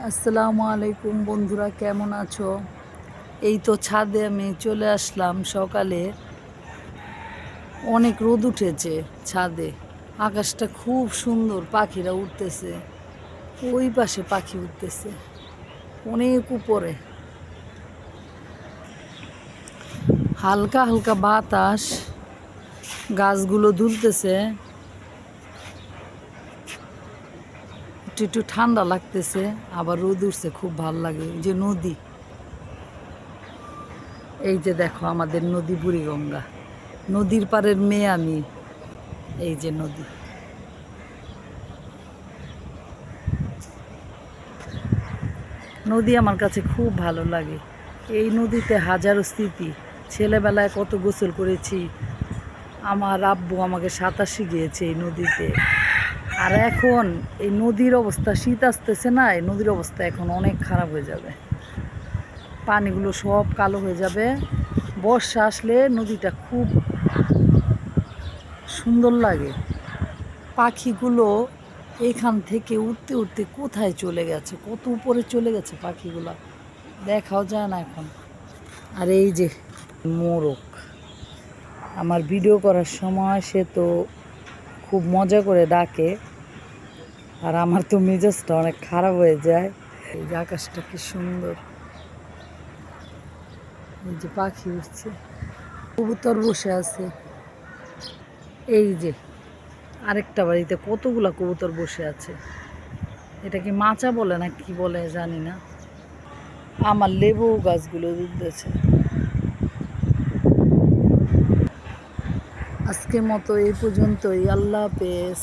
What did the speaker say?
আসসালামু আলাইকুম বন্ধুরা, কেমন আছো? এই তো ছাদে আমি চলে আসলাম সকালে। অনেক রোদ উঠেছে ছাদে, আকাশটা খুব সুন্দর, পাখিরা উঠতেছে। ওই পাশে পাখি উঠতেছে অনেক উপরে, হালকা হালকা বাতাস, গাছগুলো দুলতেছে, একটু একটু ঠান্ডা লাগতেছে, আবার রোদ উঠছে, খুব ভালো লাগে। যে নদী, এই যে দেখো আমাদের নদী বুড়িগঙ্গা, নদীর পাড়ের মেয়ে আমি। এই যে নদী, নদী আমার কাছে খুব ভালো লাগে। এই নদীতে হাজারো স্মৃতি, ছেলেবেলায় কত গোসল করেছি, আমার আব্বু আমাকে সাঁতার শিখিয়েছে এই নদীতে। আর এখন এই নদীর অবস্থা, শীত আসতেছে না, এই নদীর অবস্থা এখন অনেক খারাপ হয়ে যাবে, পানিগুলো সব কালো হয়ে যাবে। বর্ষা আসলে নদীটা খুব সুন্দর লাগে। পাখিগুলো এখান থেকে উঠতে উঠতে কোথায় চলে গেছে, কত উপরে চলে গেছে পাখিগুলো, দেখাও যায় না এখন। আর এই যে মোরগ, আমার ভিডিও করার সময় সে তো খুব মজা করে ডাকে, আর আমার তো মেজাজটা অনেক খারাপ হয়ে যায়। এই যে আকাশটা কি সুন্দর, এই যে পাখি উঠছে, কবুতর বসে আছে। এই যে আরেকটা বাড়িতে কতগুলা কবুতর বসে আছে, এটা কি মাচা বলে না কি বলে জানি না। আমার লেবু গাছগুলো উঠতেছে। আজকের মতো এই পর্যন্তই, আল্লাহ হাফেজ।